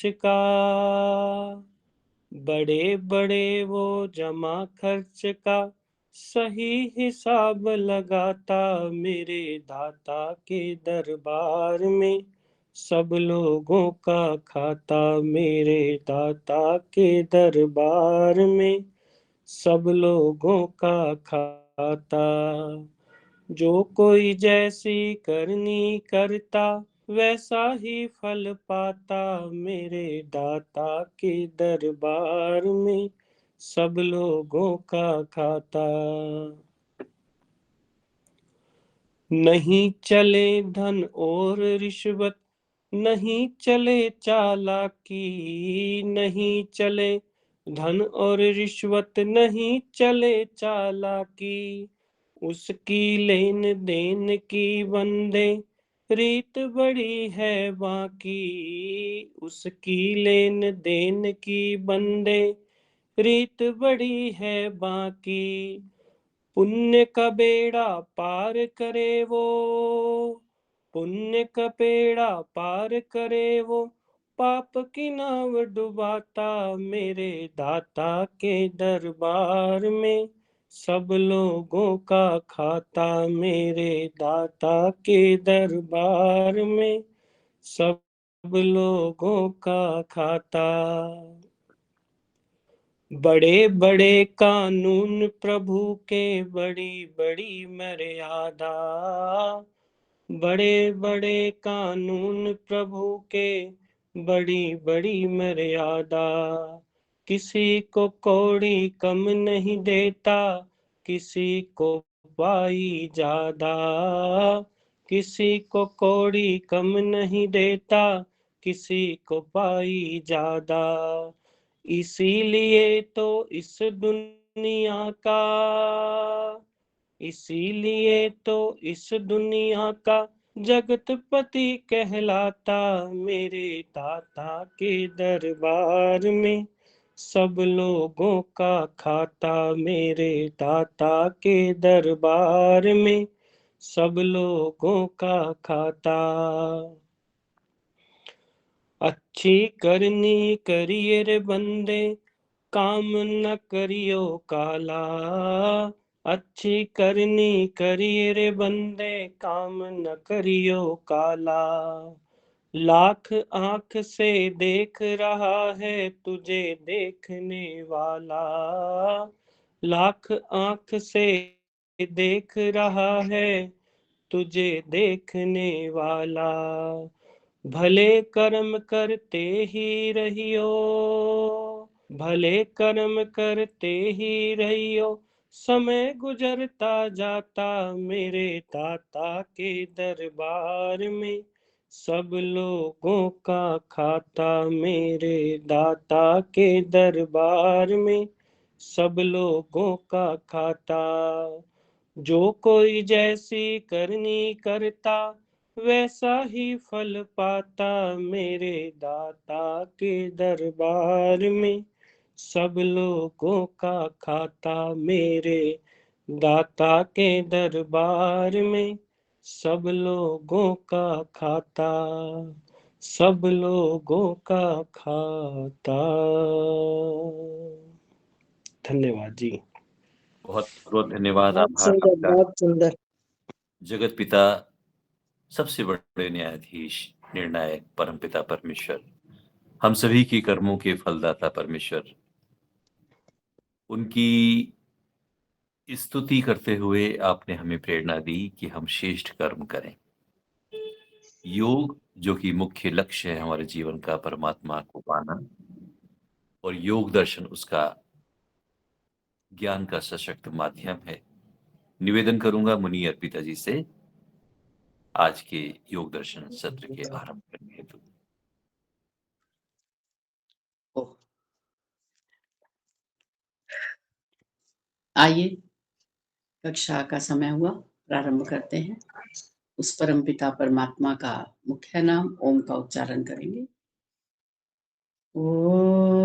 का, बड़े बड़े वो जमा खर्च का सही हिसाब लगाता मेरे दाता के दरबार में, सब लोगों का खाता मेरे दाता के दरबार में, सब लोगों का खाता। जो कोई जैसी करनी करता वैसा ही फल पाता मेरे दाता के दरबार में, सब लोगों का खाता। नहीं चले धन और रिश्वत, नहीं चले चालाकी, नहीं चले धन और रिश्वत, नहीं चले चालाकी, उसकी लेन देन की बंदे रीत बड़ी है बाकी, उसकी लेन देन की बंदे रीत बड़ी है बाकी। पुण्य का बेड़ा पार करे वो, पुण्य का बेड़ा पार करे वो, पाप की नाव डुबाता मेरे दाता के दरबार में, सब लोगों का खाता मेरे दाता के दरबार में, सब लोगों का खाता। बड़े बड़े कानून प्रभु के बड़ी बड़ी मर्यादा, बड़े बड़े कानून प्रभु के बड़ी बड़ी मर्यादा, किसी को कौड़ी कम नहीं देता, किसी को पाई ज्यादा, किसी को कौड़ी कम नहीं देता, किसी को पाई ज्यादा। इसीलिए तो इस दुनिया का, इसीलिए तो इस दुनिया का जगतपति कहलाता मेरे दाता के दरबार में, सब लोगों का खाता मेरे दाता के दरबार में, सब लोगों का खाता। अच्छी करनी करिए रे बंदे, काम न करियो काला, अच्छी करनी करिए रे बंदे, काम न करियो काला। लाख आंख से देख रहा है तुझे देखने वाला, लाख आंख से देख रहा है तुझे देखने वाला। भले कर्म करते ही रहियो, भले कर्म करते ही रहियो, समय गुजरता जाता मेरे दाता के दरबार में, सब लोगों का खाता मेरे दाता के दरबार में, सब लोगों का खाता। जो कोई जैसी करनी करता वैसा ही फल पाता मेरे दाता के दरबार में, सब लोगों का खाता मेरे दाता के दरबार में, सब लोगों का खाता, सब लोगों का खाता। धन्यवाद जी। बहुत बहुत धन्यवाद बहुत आभार सुंदर, आपका। बहुत सुंदर। जगत पिता, सबसे बड़े न्यायाधीश, निर्णायक परमपिता परमेश्वर, हम सभी के कर्मों के फलदाता परमेश्वर, उनकी स्तुति करते हुए आपने हमें प्रेरणा दी कि हम श्रेष्ठ कर्म करें। योग जो कि मुख्य लक्ष्य है हमारे जीवन का, परमात्मा को पाना, और योग दर्शन उसका ज्ञान का सशक्त माध्यम है। निवेदन करूंगा मुनि अर्पिता जी से आज के योग दर्शन सत्र के आरंभ करने हेतु। आइए, कक्षा का समय हुआ, प्रारंभ करते हैं। उस परमपिता परमात्मा का मुख्य नाम ओम का उच्चारण करेंगे। ओ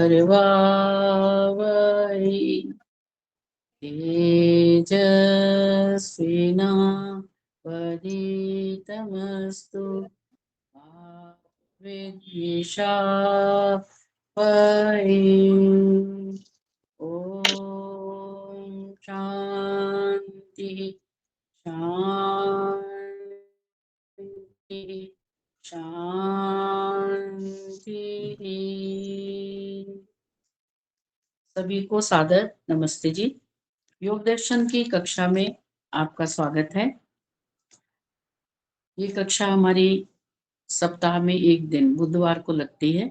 करवावै तेजस्विनावधीतमस्तु मा विद्विषावै। ओम शांति शांति शांति। सभी को सादर नमस्ते जी। योग दर्शन की कक्षा में आपका स्वागत है। ये कक्षा हमारी सप्ताह में एक दिन बुधवार को लगती है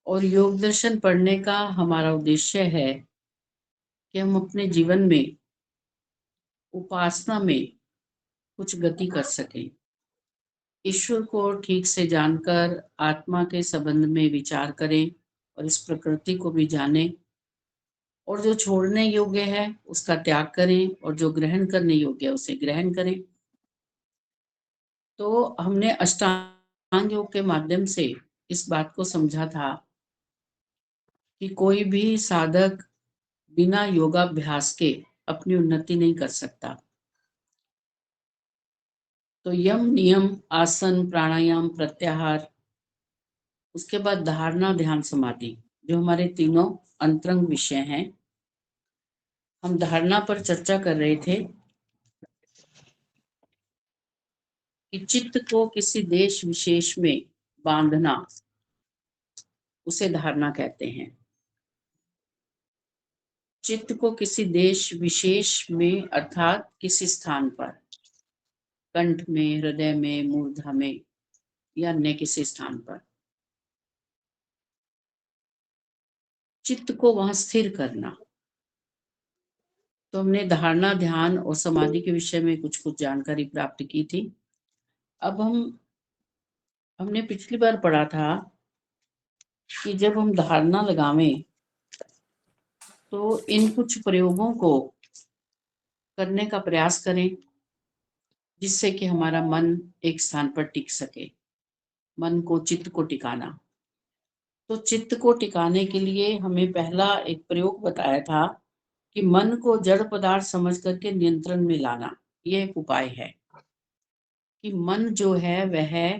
और योग दर्शन पढ़ने का हमारा उद्देश्य है कि हम अपने जीवन में उपासना में कुछ गति कर सकें, ईश्वर को ठीक से जानकर आत्मा के संबंध में विचार करें और इस प्रकृति को भी जानें, और जो छोड़ने योग्य है उसका त्याग करें और जो ग्रहण करने योग्य है उसे ग्रहण करें। तो हमने अष्टांग योग के माध्यम से इस बात को समझा था कि कोई भी साधक बिना योगाभ्यास के अपनी उन्नति नहीं कर सकता। तो यम नियम आसन प्राणायाम प्रत्याहार, उसके बाद धारणा ध्यान समाधि, जो हमारे तीनों अंतरंग विषय हैं। हम धारणा पर चर्चा कर रहे थे कि चित्त को किसी देश विशेष में बांधना उसे धारणा कहते हैं। चित्त को किसी देश विशेष में अर्थात किसी स्थान पर, कंठ में, हृदय में, मूर्धा में या अन्य किसी स्थान पर चित्त को वहां स्थिर करना। तो हमने धारणा ध्यान और समाधि के विषय में कुछ जानकारी प्राप्त की थी। अब हमने पिछली बार पढ़ा था कि जब हम धारणा लगावें तो इन कुछ प्रयोगों को करने का प्रयास करें जिससे कि हमारा मन एक स्थान पर टिक सके। मन को, चित्त को टिकाना। तो चित्त को टिकाने के लिए हमें पहला एक प्रयोग बताया था कि मन को जड़ पदार्थ समझ करके नियंत्रण में लाना। यह एक उपाय है कि मन जो है वह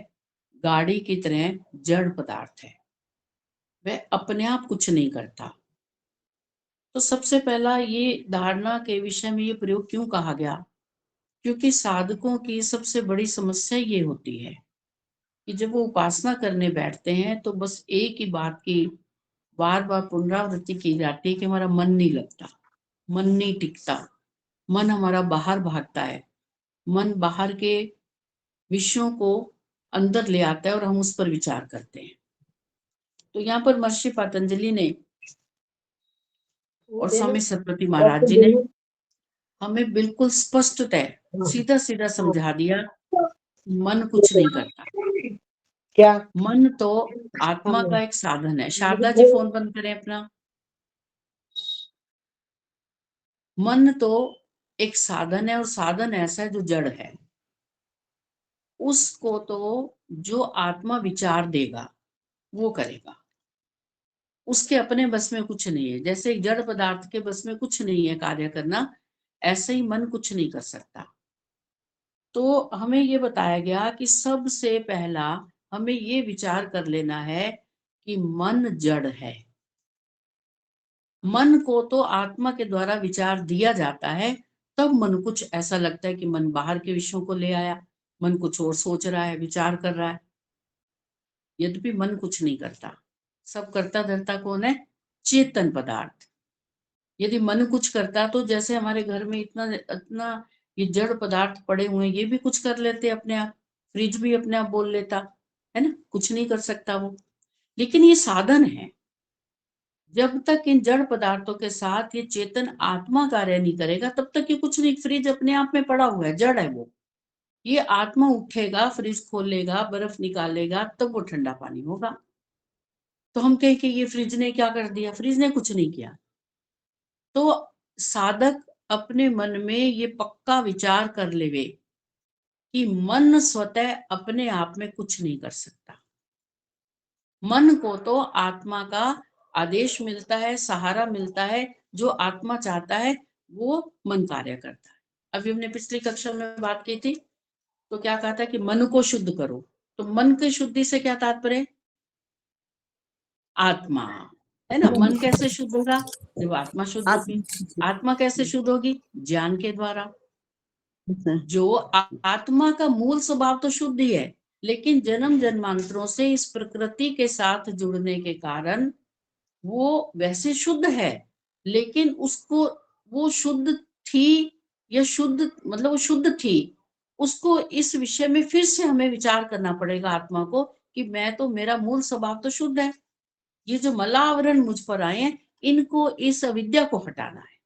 गाड़ी की तरह जड़ पदार्थ है, वह अपने आप कुछ नहीं करता। तो सबसे पहला ये धारणा के विषय में ये प्रयोग क्यों कहा गया? क्योंकि साधकों की सबसे बड़ी समस्या ये होती है कि जब वो उपासना करने बैठते हैं तो बस एक ही बात की बार बार पुनरावृत्ति की जाती है कि हमारा मन नहीं लगता, मन नहीं टिकता, मन हमारा बाहर भागता है, मन बाहर के विषयों को अंदर ले आता है और हम उस पर विचार करते हैं। तो यहाँ पर महर्षि पतंजलि ने और स्वामी सरस्वती महाराज जी ने हमें बिल्कुल स्पष्टतः सीधा सीधा समझा दिया, मन कुछ नहीं करता। क्या मन तो आत्मा का एक साधन है। शारदा जी फोन बंद करें अपना। मन तो एक साधन है और साधन ऐसा है जो जड़ है। उसको तो जो आत्मा विचार देगा वो करेगा, उसके अपने बस में कुछ नहीं है। जैसे एक जड़ पदार्थ के बस में कुछ नहीं है कार्य करना, ऐसे ही मन कुछ नहीं कर सकता। तो हमें ये बताया गया कि सबसे पहला हमें ये विचार कर लेना है कि मन जड़ है। मन को तो आत्मा के द्वारा विचार दिया जाता है, तब मन कुछ ऐसा लगता है कि मन बाहर के विषयों को ले आया, मन कुछ और सोच रहा है, विचार कर रहा है। यद्यपि मन कुछ नहीं करता, सब करता धरता कौन है? चेतन पदार्थ। यदि मन कुछ करता तो जैसे हमारे घर में इतना इतना ये जड़ पदार्थ पड़े हुए हैं, ये भी कुछ कर लेते अपने आप। फ्रिज भी अपने आप बोल लेता है ना, कुछ नहीं कर सकता वो। लेकिन ये साधन है। जब तक इन जड़ पदार्थों के साथ ये चेतन आत्मा कार्य नहीं करेगा तब तक ये कुछ नहीं। फ्रिज अपने आप में पड़ा हुआ है, जड़ है वो। ये आत्मा उठेगा, फ्रिज खोलेगा, बर्फ निकालेगा, तब वो ठंडा पानी होगा। तो हम कहें कि ये फ्रिज ने क्या कर दिया? फ्रिज ने कुछ नहीं किया। तो साधक अपने मन में ये पक्का विचार कर लेवे कि मन स्वतः अपने आप में कुछ नहीं कर सकता। मन को तो आत्मा का आदेश मिलता है, सहारा मिलता है, जो आत्मा चाहता है वो मन कार्य करता है। अभी हमने पिछली कक्षा में बात की थी, तो क्या कहा था कि मन को शुद्ध करो। तो मन की शुद्धि से क्या तात्पर्य? आत्मा, है ना। मन कैसे शुद्ध होगा? जब आत्मा शुद्ध होगी। आत्मा कैसे शुद्ध होगी? ज्ञान के द्वारा। जो आत्मा का मूल स्वभाव तो शुद्ध ही है, लेकिन जन्म जन्मांतरों से इस प्रकृति के साथ जुड़ने के कारण वो वैसे शुद्ध है, लेकिन उसको वो शुद्ध थी या शुद्ध मतलब वो शुद्ध थी, उसको इस विषय में फिर से हमें विचार करना पड़ेगा आत्मा को कि मैं तो, मेरा मूल स्वभाव तो शुद्ध है। ये जो मलावरण मुझ पर आए हैं, इनको, इस अविद्या को हटाना है।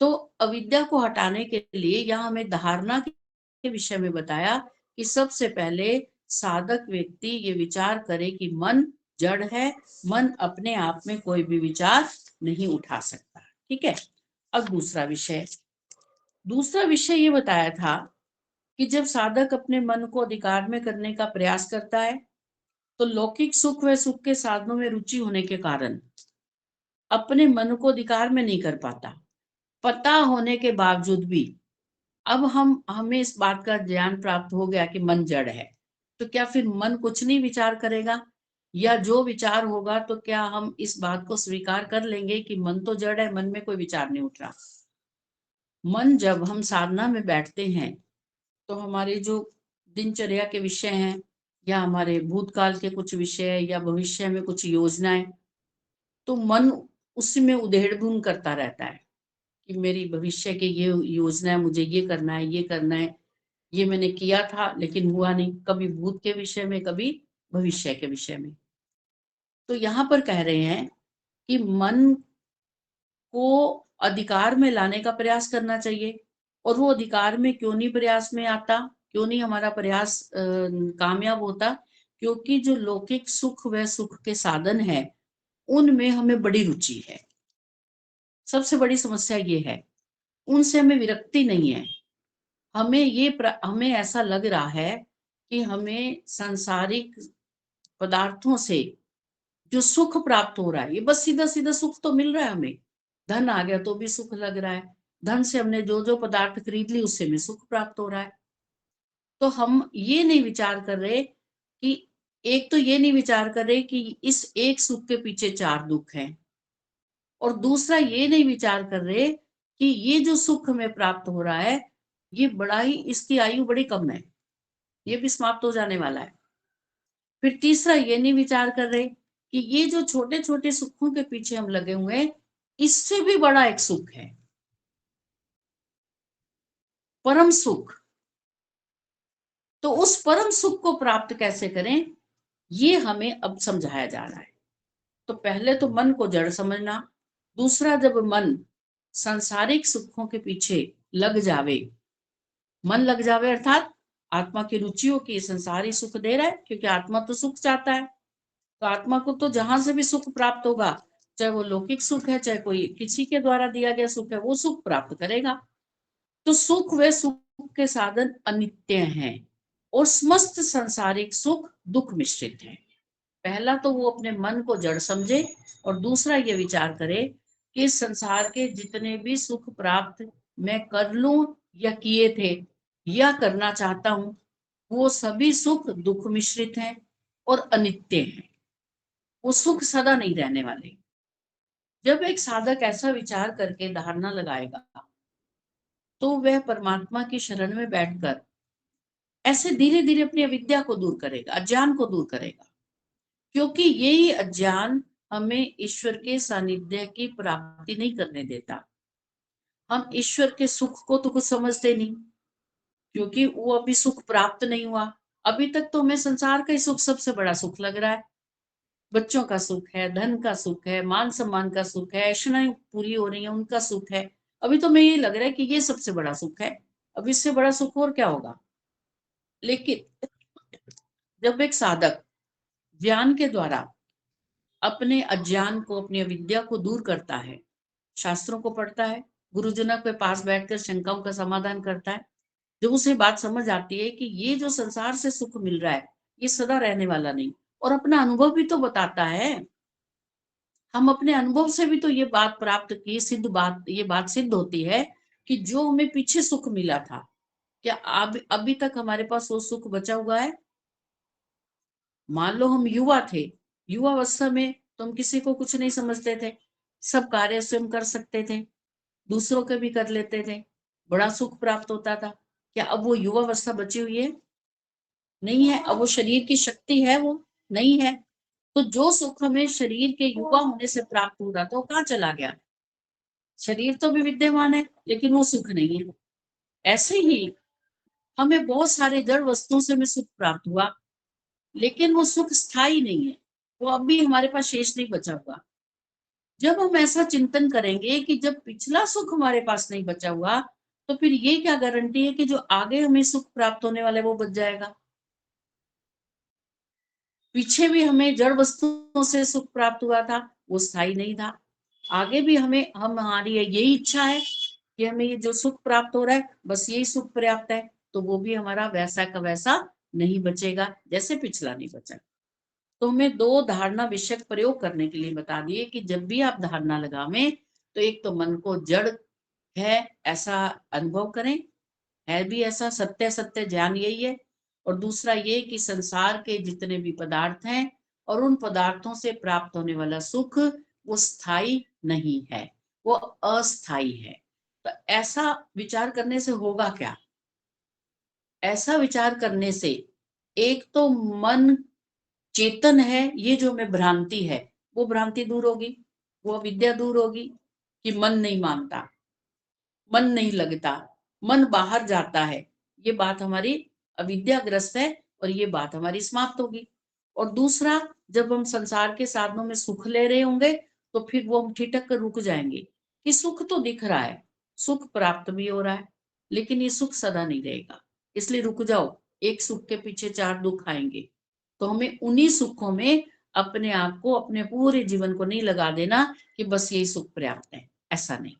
तो अविद्या को हटाने के लिए यहाँ हमें धारणा के विषय में बताया कि सबसे पहले साधक व्यक्ति ये विचार करे कि मन जड़ है, मन अपने आप में कोई भी विचार नहीं उठा सकता। ठीक है। अब दूसरा विषय ये बताया था कि जब साधक अपने मन को अधिकार में करने का प्रयास करता है, तो लौकिक सुख व सुख के साधनों में रुचि होने के कारण अपने मन को अधिकार में नहीं कर पाता। पता होने के बावजूद भी अब हमें इस बात का ज्ञान प्राप्त हो गया कि मन जड़ है, तो क्या फिर मन कुछ नहीं विचार करेगा? या जो विचार होगा तो क्या हम इस बात को स्वीकार कर लेंगे कि मन तो जड़ है, मन में कोई विचार नहीं उठ रहा? मन, जब हम साधना में बैठते हैं तो हमारे जो दिनचर्या के विषय हैं, या हमारे भूतकाल के कुछ विषय, या भविष्य में कुछ योजनाएं, तो मन उसमें उधेड़-बुन करता रहता है कि मेरी भविष्य की ये योजना है, मुझे ये करना है, ये करना है, ये मैंने किया था लेकिन हुआ नहीं। कभी भूत के विषय में, कभी भविष्य के विषय में। तो यहाँ पर कह रहे हैं कि मन को अधिकार में लाने का प्रयास करना चाहिए। और वो अधिकार में क्यों नहीं प्रयास में आता, क्यों नहीं हमारा प्रयास कामयाब होता? क्योंकि जो लौकिक सुख व सुख के साधन है, उनमें हमें बड़ी रुचि है। सबसे बड़ी समस्या ये है, उनसे हमें विरक्ति नहीं है। हमें ऐसा लग रहा है कि हमें सांसारिक पदार्थों से जो सुख प्राप्त हो रहा है, ये बस सीधा सीधा सुख तो मिल रहा है हमें। धन आ गया तो भी सुख लग रहा है, धन से हमने जो जो पदार्थ खरीद ली उससे हमें सुख प्राप्त हो रहा है। तो हम ये नहीं विचार कर रहे कि, एक तो ये नहीं विचार कर रहे कि इस एक सुख के पीछे 4 दुख हैं, और दूसरा ये नहीं विचार कर रहे कि ये जो सुख हमें प्राप्त हो रहा है, ये बड़ा ही, इसकी आयु बड़ी कम है, ये भी समाप्त हो जाने वाला है। फिर तीसरा ये नहीं विचार कर रहे कि ये जो छोटे छोटे सुखों के पीछे हम लगे हुए हैं, इससे भी बड़ा एक सुख है, परम सुख। तो उस परम सुख को प्राप्त कैसे करें, ये हमें अब समझाया जा रहा है। तो पहले तो मन को जड़ समझना। दूसरा, जब मन सांसारिक सुखों के पीछे लग जावे, मन लग जावे अर्थात आत्मा की रुचियों की संसारी सुख दे रहा है, क्योंकि आत्मा तो सुख चाहता है। तो आत्मा को तो जहां से भी सुख प्राप्त होगा, चाहे वो लौकिक सुख है, चाहे कोई किसी के द्वारा दिया गया सुख है, वो सुख प्राप्त करेगा। तो सुख व सुख के साधन अनित्य हैं, और समस्त सांसारिक सुख दुख मिश्रित है। पहला तो वो अपने मन को जड़ समझे, और दूसरा ये विचार करे कि संसार के जितने भी सुख प्राप्त मैं कर लूं या किए थे या करना चाहता हूं, वो सभी सुख दुख मिश्रित हैं और अनित्य हैं। वो सुख सदा नहीं रहने वाले। जब एक साधक ऐसा विचार करके धारणा लगाएगा, तो वह परमात्मा की शरण में बैठकर ऐसे धीरे धीरे अपनी अविद्या को दूर करेगा, अज्ञान को दूर करेगा। क्योंकि यही अज्ञान हमें ईश्वर के सानिध्य की प्राप्ति नहीं करने देता। हम ईश्वर के सुख को तो कुछ समझते नहीं, क्योंकि वो अभी सुख प्राप्त नहीं हुआ। अभी तक तो हमें संसार का ही सुख सबसे बड़ा सुख लग रहा है। बच्चों का सुख है, धन का सुख है, मान सम्मान का सुख है, ऐशनाएं पूरी हो रही है उनका सुख है। अभी तो मैं ये लग रहा है कि ये सबसे बड़ा सुख है, अब इससे बड़ा सुख और क्या होगा। लेकिन जब एक साधक ज्ञान के द्वारा अपने अज्ञान को, अपनी अविद्या को दूर करता है, शास्त्रों को पढ़ता है, गुरुजनों के पास बैठकर शंकाओं का समाधान करता है, जब उसे बात समझ आती है कि ये जो संसार से सुख मिल रहा है, ये सदा रहने वाला नहीं, और अपना अनुभव भी तो बताता है। हम अपने अनुभव से भी तो ये बात प्राप्त की, ये बात सिद्ध होती है कि जो हमें पीछे सुख मिला था, क्या अभी तक हमारे पास वो सुख बचा हुआ है? मान लो हम युवा थे, युवा अवस्था में तो हम किसी को कुछ नहीं समझते थे, सब कार्य स्वयं कर सकते थे, दूसरों के भी कर लेते थे, बड़ा सुख प्राप्त होता था। क्या अब वो युवा अवस्था बची हुई है? नहीं है। अब वो शरीर की शक्ति है? वो नहीं है। तो जो सुख हमें शरीर के युवा होने से प्राप्त हो रहा था वो कहाँ चला गया? शरीर तो भी विद्यमान है लेकिन वो सुख नहीं है। ऐसे ही हमें बहुत सारे जड़ वस्तुओं से हमें सुख प्राप्त हुआ, लेकिन वो सुख स्थायी नहीं है, वो अभी हमारे पास शेष नहीं बचा हुआ। जब हम ऐसा चिंतन करेंगे कि जब पिछला सुख हमारे पास नहीं बचा हुआ, तो फिर ये क्या गारंटी है कि जो आगे हमें सुख प्राप्त होने वाला है वो बच जाएगा? पीछे भी हमें जड़ वस्तुओं से सुख प्राप्त हुआ था, वो स्थायी नहीं था। आगे भी हमारी यही इच्छा है कि हमें ये जो सुख प्राप्त हो रहा है बस यही सुख पर्याप्त है, तो वो भी हमारा वैसा का वैसा नहीं बचेगा जैसे पिछला नहीं बचा। तो हमें दो धारणा विषयक प्रयोग करने के लिए बता दिए कि जब भी आप धारणा लगावें तो एक तो मन को जड़ है ऐसा अनुभव करें, है भी ऐसा, सत्य सत्य ज्ञान यही है। और दूसरा ये कि संसार के जितने भी पदार्थ हैं और उन पदार्थों से प्राप्त होने वाला सुख वो स्थायी नहीं है, वो अस्थायी है। तो ऐसा विचार करने से होगा क्या? ऐसा विचार करने से एक तो मन चेतन है, ये जो हमें भ्रांति है वो भ्रांति दूर होगी, वो अविद्या दूर होगी कि मन नहीं मानता, मन नहीं लगता, मन बाहर जाता है, ये बात हमारी अविद्याग्रस्त है और ये बात हमारी समाप्त होगी। और दूसरा, जब हम संसार के साधनों में सुख ले रहे होंगे तो फिर वो हम ठिठक कर रुक जाएंगे कि सुख तो दिख रहा है, सुख प्राप्त भी हो रहा है, लेकिन ये सुख सदा नहीं रहेगा, इसलिए रुक जाओ, एक सुख के पीछे चार दुख आएंगे। तो हमें उन्हीं सुखों में अपने आप को, अपने पूरे जीवन को नहीं लगा देना कि बस यही सुख पर्याप्त है, ऐसा नहीं।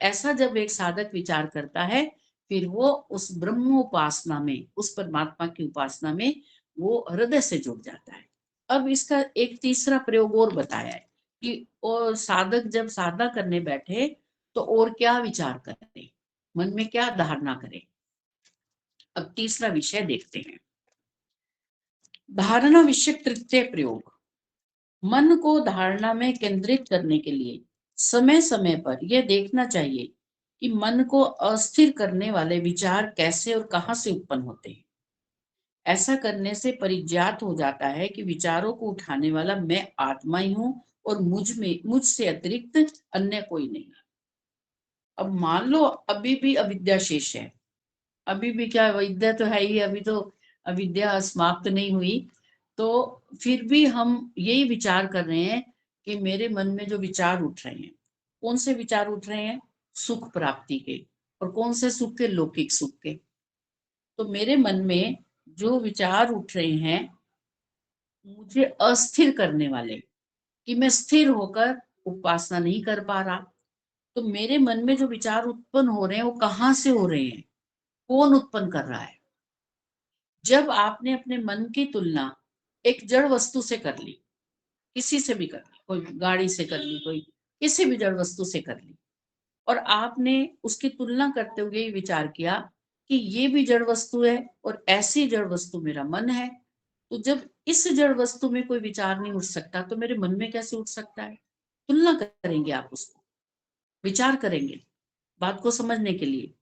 ऐसा जब एक साधक विचार करता है फिर वो उस ब्रह्मोपासना में, उस परमात्मा की उपासना में वो हृदय से जुड़ जाता है। अब इसका एक तीसरा प्रयोग और बताया है कि और साधक जब साधना करने बैठे तो और क्या विचार करें, मन में क्या धारणा करें। अब तीसरा विषय देखते हैं, धारणा विषय तृतीय प्रयोग। मन को धारणा में केंद्रित करने के लिए समय समय पर यह देखना चाहिए कि मन को अस्थिर करने वाले विचार कैसे और कहां से उत्पन्न होते हैं। ऐसा करने से परिज्ञात हो जाता है कि विचारों को उठाने वाला मैं आत्मा ही हूं और मुझसे अतिरिक्त अन्य कोई नहीं। अब मान लो अभी भी अविद्या शेष है, अभी भी क्या अविद्या तो है ही, अभी तो अविद्या समाप्त नहीं हुई, तो फिर भी हम यही विचार कर रहे हैं कि मेरे मन में जो विचार उठ रहे हैं, कौन से विचार उठ रहे हैं? सुख प्राप्ति के। और कौन से सुख के? लौकिक सुख के। तो मेरे मन में जो विचार उठ रहे हैं मुझे अस्थिर करने वाले, कि मैं स्थिर होकर उपासना नहीं कर पा रहा, तो मेरे मन में जो विचार उत्पन्न हो रहे हैं वो कहाँ से हो रहे हैं, कौन उत्पन्न कर रहा है? जब आपने अपने मन की तुलना एक जड़ वस्तु से कर ली, किसी से भी कर ली, कोई गाड़ी से कर ली, कोई किसी भी जड़ वस्तु से कर ली, और आपने उसकी तुलना करते हुए ये विचार किया कि ये भी जड़ वस्तु है और ऐसी जड़ वस्तु मेरा मन है, तो जब इस जड़ वस्तु में कोई विचार नहीं उठ सकता तो मेरे मन में कैसे उठ सकता है? तुलना करेंगे आप, उसको विचार करेंगे बात को समझने के लिए,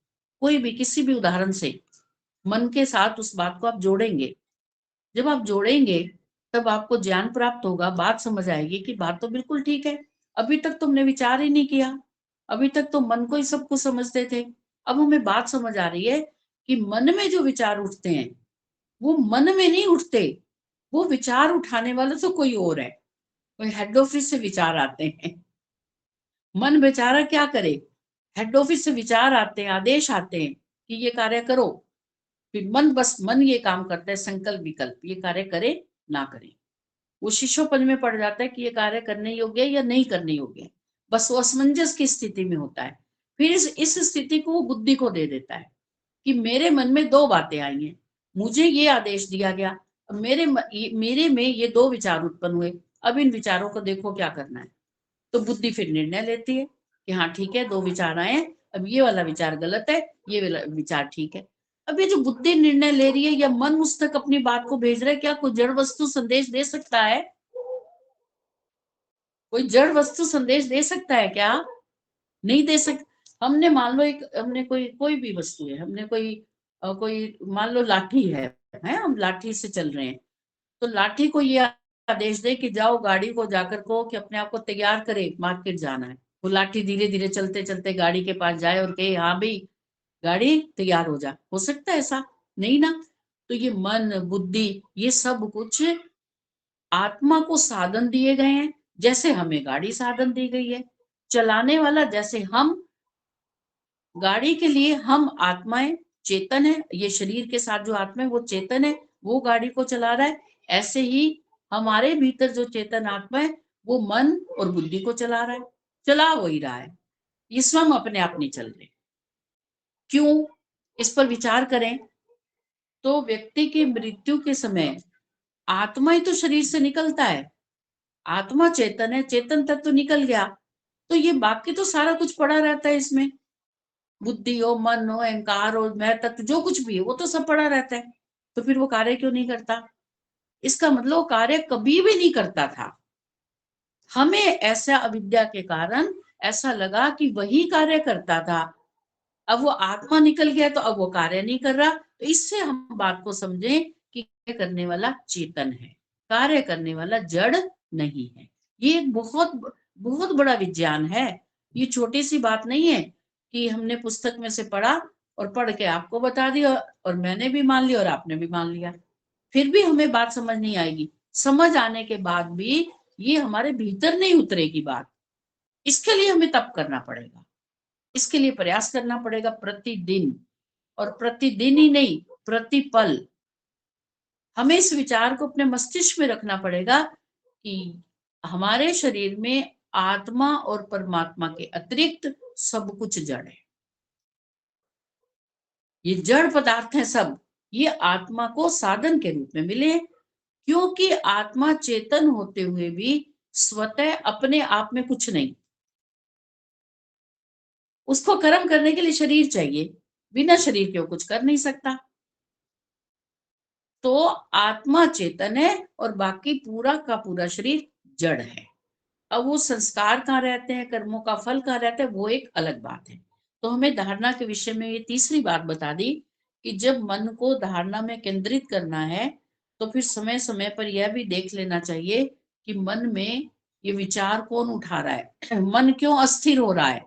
कोई भी किसी भी उदाहरण से मन के साथ उस बात को आप जोड़ेंगे। जब आप जोड़ेंगे तब आपको ज्ञान प्राप्त होगा, बात समझ आएगी कि बात तो बिल्कुल ठीक है, अभी तक तुमने विचार ही नहीं किया, अभी तक तो मन को ही सब कुछ समझते थे। अब हमें बात समझ आ रही है कि मन में जो विचार उठते हैं वो मन में नहीं उठते, वो विचार उठाने वाला तो कोई और है, कोई हेड ऑफिस से विचार आते हैं। मन बेचारा क्या करे, हेड ऑफिस से विचार आते हैं, आदेश आते हैं कि ये कार्य करो, फिर मन ये काम करता है, संकल्प विकल्प, ये कार्य करे ना करे। वो शिष्योपन में पड़ जाता है कि ये कार्य करने योग्य है या नहीं करने योग्य है, बस वो असमंजस की स्थिति में होता है। फिर इस स्थिति को वो बुद्धि को दे देता है कि मेरे मन में दो बातें आई हैं, मुझे ये आदेश दिया गया, मेरे में ये 2 विचार उत्पन्न हुए, अब इन विचारों को देखो क्या करना है। तो बुद्धि फिर निर्णय लेती है कि हाँ ठीक है, 2 विचार आए, अब ये वाला विचार गलत है, ये वाला विचार ठीक है। अब ये जो बुद्धि निर्णय ले रही है या मन उस तक अपनी बात को भेज रहा है, क्या कोई जड़ वस्तु संदेश दे सकता है? कोई जड़ वस्तु संदेश दे सकता है क्या? नहीं दे सकता। हमने मान लो हमने कोई भी वस्तु है, हमने कोई मान लो लाठी है, हम लाठी से चल रहे हैं, तो लाठी को ये आदेश दे कि जाओ गाड़ी को जाकर को कि अपने आप को तैयार करे, मार्केट जाना है। वो लाठी धीरे धीरे चलते चलते गाड़ी के पास जाए और कहे हाँ भाई गाड़ी तैयार हो सकता है ऐसा? नहीं ना। तो ये मन बुद्धि ये सब कुछ आत्मा को साधन दिए गए हैं, जैसे हमें गाड़ी साधन दी गई है। चलाने वाला जैसे हम, गाड़ी के लिए हम आत्माएं चेतन है, ये शरीर के साथ जो आत्मा है वो चेतन है, वो गाड़ी को चला रहा है। ऐसे ही हमारे भीतर जो चेतन आत्मा है वो मन और बुद्धि को चला रहा है, चला वही रहा है। ये स्वयं अपने आप नहीं चल रहे। क्यों? इस पर विचार करें तो व्यक्ति की मृत्यु के समय आत्मा ही तो शरीर से निकलता है। आत्मा चेतन है, चेतन तत्व तो निकल गया, तो ये बाकी तो सारा कुछ पड़ा रहता है इसमें। बुद्धि हो, मन हो, अहंकार हो, मैं तत्व जो कुछ भी है वो तो सब पड़ा रहता है। तो फिर वो कार्य क्यों नहीं करता? इसका मतलब वो कार्य कभी भी नहीं करता था। हमें ऐसा अविद्या के कारण ऐसा लगा कि वही कार्य करता था। अब वो आत्मा निकल गया तो अब वो कार्य नहीं कर रहा। तो इससे हम बात को समझें कि कार्य करने वाला चेतन है, कार्य करने वाला जड़ नहीं है। ये एक बहुत बहुत बड़ा विज्ञान है। ये छोटी सी बात नहीं है कि हमने पुस्तक में से पढ़ा और पढ़ के आपको बता दिया और मैंने भी मान लिया और आपने भी मान लिया, फिर भी हमें बात समझ नहीं आएगी। समझ आने के बाद भी ये हमारे भीतर नहीं उतरेगी बात। इसके लिए हमें तप करना पड़ेगा, इसके लिए प्रयास करना पड़ेगा प्रतिदिन, और प्रतिदिन ही नहीं प्रतिपल हमें इस विचार को अपने मस्तिष्क में रखना पड़ेगा कि हमारे शरीर में आत्मा और परमात्मा के अतिरिक्त सब कुछ जड़ है। ये जड़ पदार्थ है सब, ये आत्मा को साधन के रूप में मिले, क्योंकि आत्मा चेतन होते हुए भी स्वतः अपने आप में कुछ नहीं। उसको कर्म करने के लिए शरीर चाहिए, बिना शरीर के वो कुछ कर नहीं सकता। तो आत्मा चेतन है और बाकी पूरा का पूरा शरीर जड़ है। अब वो संस्कार कहाँ रहते हैं, कर्मों का फल कहाँ रहता है, वो एक अलग बात है। तो हमें धारणा के विषय में ये तीसरी बात बता दी कि जब मन को धारणा में केंद्रित करना है तो फिर समय समय पर यह भी देख लेना चाहिए कि मन में ये विचार कौन उठा रहा है, मन क्यों अस्थिर हो रहा है,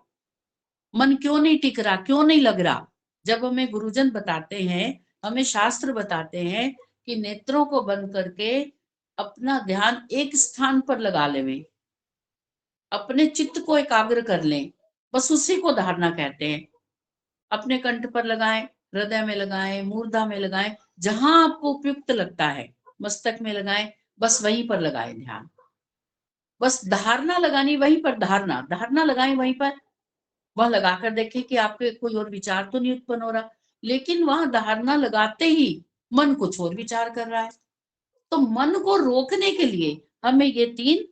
मन क्यों नहीं टिक रहा, क्यों नहीं लग रहा। जब हमें गुरुजन बताते हैं, हमें शास्त्र बताते हैं कि नेत्रों को बंद करके अपना ध्यान एक स्थान पर लगा लें, अपने चित्त को एकाग्र कर लें, बस उसी को धारणा कहते हैं। अपने कंठ पर लगाएं, हृदय में लगाएं, मूर्धा में लगाएं, जहां आपको उपयुक्त लगता है, मस्तक में लगाएं, बस वहीं पर लगाएं ध्यान। बस धारणा लगानी वहीं पर, धारणा धारणा लगाएं वहीं पर। वह लगाकर देखें कि आपके कोई और विचार तो नहीं उत्पन्न हो रहा, लेकिन वहां धारणा लगाते ही मन कुछ और विचार कर रहा है। तो मन को रोकने के लिए हमें ये तीन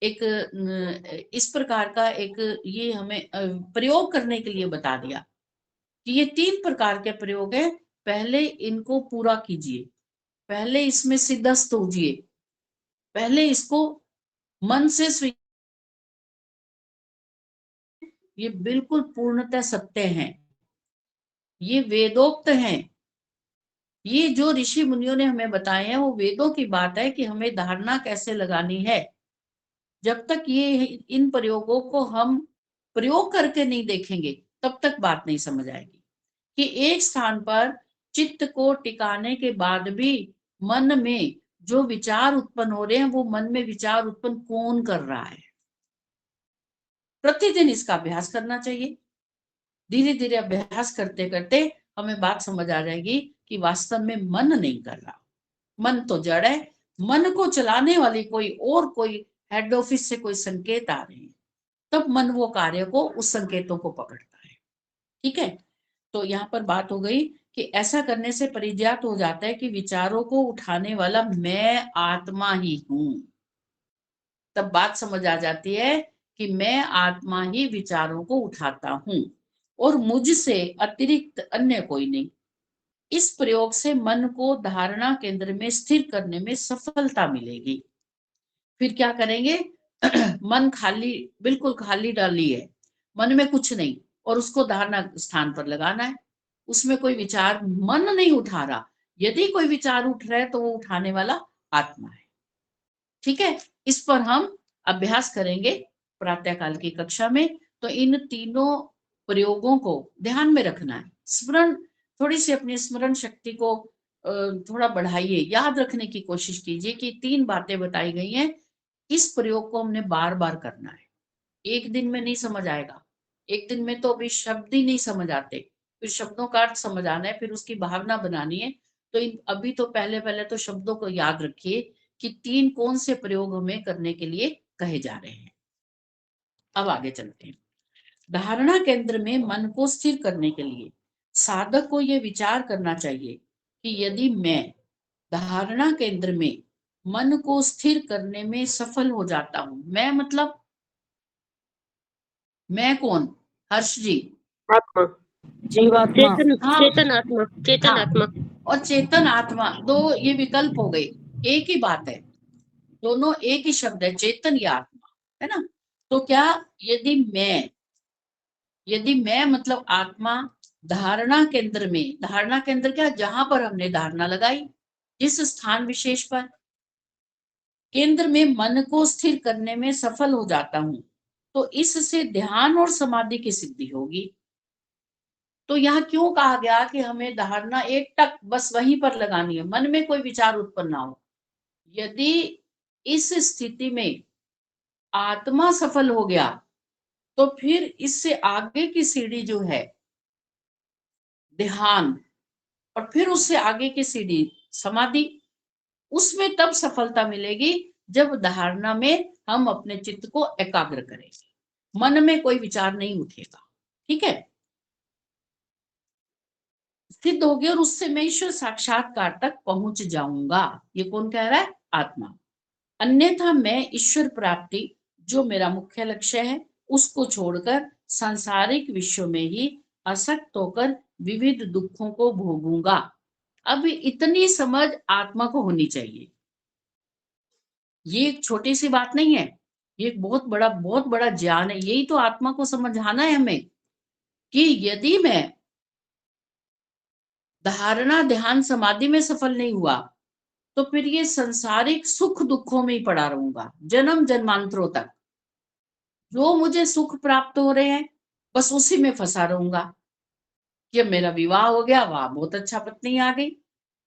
इस प्रकार का ये हमें प्रयोग करने के लिए बता दिया कि ये 3 प्रकार के प्रयोग है। पहले इनको पूरा कीजिए, पहले इसमें सिद्धस्त होजिए, पहले इसको मन से ये बिल्कुल पूर्णतः सत्य हैं, ये वेदोक्त हैं। ये जो ऋषि मुनियों ने हमें बताए हैं वो वेदों की बात है कि हमें धारणा कैसे लगानी है। जब तक ये इन प्रयोगों को हम प्रयोग करके नहीं देखेंगे तब तक बात नहीं समझ आएगी कि एक स्थान पर चित्त को टिकाने के बाद भी मन में जो विचार उत्पन्न हो रहे हैं वो मन में विचार उत्पन्न कौन कर रहा है। प्रतिदिन इसका अभ्यास करना चाहिए। धीरे धीरे अभ्यास करते करते हमें बात समझ आ जाएगी कि वास्तव में मन नहीं कर रहा, मन तो जड़ है। मन को चलाने वाली कोई हेड ऑफिस से कोई संकेत आ रहे हैं, तब मन वो कार्य को उस संकेतों को पकड़ता है। ठीक है, तो यहाँ पर बात हो गई कि ऐसा करने से परिज्ञात हो जाता है कि विचारों को उठाने वाला मैं आत्मा ही हूं। तब बात समझ आ जाती है कि मैं आत्मा ही विचारों को उठाता हूं और मुझसे अतिरिक्त अन्य कोई नहीं। इस प्रयोग से मन को धारणा केंद्र में स्थिर करने में सफलता मिलेगी। फिर क्या करेंगे? मन खाली, बिल्कुल खाली डाली है, मन में कुछ नहीं, और उसको धारणा स्थान पर लगाना है। उसमें कोई विचार मन नहीं उठा रहा। यदि कोई विचार उठ रहा है तो वो उठाने वाला आत्मा है। ठीक है, इस पर हम अभ्यास करेंगे प्रातःकाल की कक्षा में। तो इन तीनों प्रयोगों को ध्यान में रखना है। स्मरण, थोड़ी सी अपनी स्मरण शक्ति को थोड़ा बढ़ाइए, याद रखने की कोशिश कीजिए कि 3 बातें बताई गई हैं। इस प्रयोग को हमने बार बार करना है। एक दिन में नहीं समझ आएगा, एक दिन में तो अभी शब्द ही नहीं समझ आते, फिर शब्दों का अर्थ समझ आना है, फिर उसकी भावना बनानी है। तो अभी तो पहले पहले तो शब्दों को याद रखिए कि 3 कौन से प्रयोग हमें करने के लिए कहे जा रहे हैं। अब आगे चलते हैं। धारणा केंद्र में मन को स्थिर करने के लिए साधक को यह विचार करना चाहिए कि यदि मैं धारणा केंद्र में मन को स्थिर करने में सफल हो जाता हूं, मैं मतलब मैं कौन? हर्ष जी, आत्मा, जीवात्मा। चेतन हाँ चेतन आत्मा, चेतन हाँ, आत्मा। और चेतन आत्मा, दो ये विकल्प हो गए, एक ही बात है, दोनों एक ही शब्द है, चेतन या आत्मा, है ना। तो क्या यदि मैं मतलब आत्मा धारणा केंद्र में, धारणा केंद्र क्या, जहां पर हमने धारणा लगाई, जिस स्थान विशेष पर केंद्र में मन को स्थिर करने में सफल हो जाता हूं, तो इससे ध्यान और समाधि की सिद्धि होगी। तो यहाँ क्यों कहा गया कि हमें धारणा एक टक बस वहीं पर लगानी है, मन में कोई विचार उत्पन्न ना हो। यदि इस स्थिति में आत्मा सफल हो गया तो फिर इससे आगे की सीढ़ी जो है ध्यान, और फिर उससे आगे की सीढ़ी समाधि, उसमें तब सफलता मिलेगी जब धारणा में हम अपने चित्त को एकाग्र करेंगे, मन में कोई विचार नहीं उठेगा। ठीक है, सिद्ध होगी और उससे मैं ईश्वर साक्षात्कार तक पहुंच जाऊंगा। ये कौन कह रहा है? आत्मा। अन्यथा मैं ईश्वर प्राप्ति, जो मेरा मुख्य लक्ष्य है, उसको छोड़कर सांसारिक विश्व में ही आसक्त होकर विविध दुखों को भोगूंगा। अब इतनी समझ आत्मा को होनी चाहिए। ये एक छोटी सी बात नहीं है, ये एक बहुत बड़ा ज्ञान है। यही तो आत्मा को समझाना है हमें कि यदि मैं धारणा ध्यान समाधि में सफल नहीं हुआ तो फिर ये संसारिक सुख दुखों में ही पड़ा रहूंगा जन्म जन्मांतरों तक। जो मुझे सुख प्राप्त हो रहे हैं बस उसी में फंसा रहूंगा। कि अब मेरा विवाह हो गया, वाह बहुत अच्छा, पत्नी आ गई,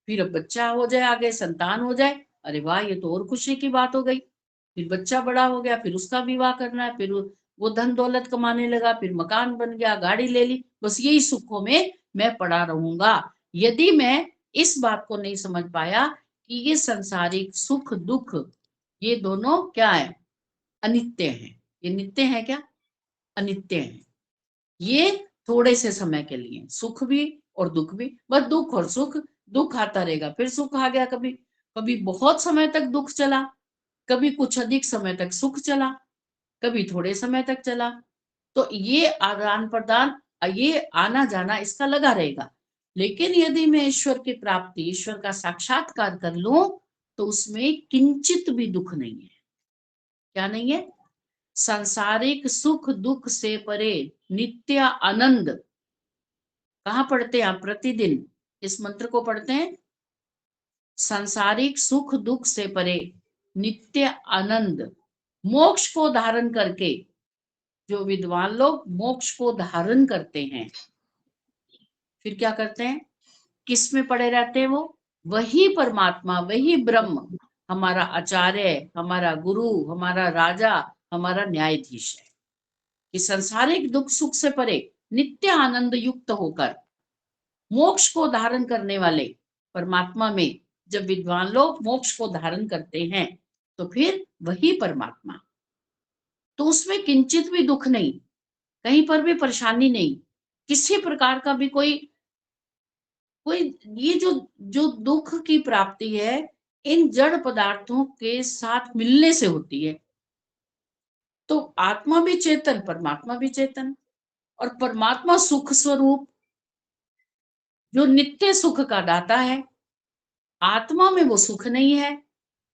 फिर अब बच्चा हो जाए, आगे संतान हो जाए, अरे वाह ये तो और खुशी की बात हो गई। फिर बच्चा बड़ा हो गया, फिर उसका विवाह करना है, फिर वो धन दौलत कमाने लगा, फिर मकान बन गया, गाड़ी ले ली, बस यही सुखों में मैं पड़ा रहूंगा। यदि मैं इस बात को नहीं समझ पाया कि ये संसारिक सुख दुख ये दोनों क्या है? अनित्य है। ये नित्य है क्या? अनित्य है। ये थोड़े से समय के लिए, सुख भी और दुख भी, बस दुख और सुख, दुख आता रहेगा फिर सुख आ गया, कभी कभी बहुत समय तक दुख चला, कभी कुछ अधिक समय तक सुख चला, कभी थोड़े समय तक चला। तो ये आदान प्रदान, ये आना जाना इसका लगा रहेगा। लेकिन यदि मैं ईश्वर की प्राप्ति, ईश्वर का साक्षात्कार कर लूं तो उसमें किंचित भी दुख नहीं है। क्या नहीं है? सांसारिक सुख दुख से परे नित्य आनंद। कहाँ पढ़ते हैं आप? प्रतिदिन इस मंत्र को पढ़ते हैं। सांसारिक सुख दुख से परे नित्य आनंद, मोक्ष को धारण करके, जो विद्वान लोग मोक्ष को धारण करते हैं फिर क्या करते हैं? किस में पड़े रहते हैं? वो वही परमात्मा, वही ब्रह्म हमारा आचार्य, हमारा गुरु, हमारा राजा, हमारा न्यायाधीश है। कि संसारिक दुख सुख से परे नित्य आनंद युक्त होकर मोक्ष को धारण करने वाले परमात्मा में जब विद्वान लोग मोक्ष को धारण करते हैं तो फिर वही परमात्मा, तो उसमें किंचित भी दुख नहीं, कहीं पर भी परेशानी नहीं, किसी प्रकार का भी कोई कोई ये जो जो दुख की प्राप्ति है इन जड़ पदार्थों के साथ मिलने से होती है। तो आत्मा भी चेतन, परमात्मा भी चेतन, और परमात्मा सुख स्वरूप जो नित्य सुख का दाता है, आत्मा में वो सुख नहीं है,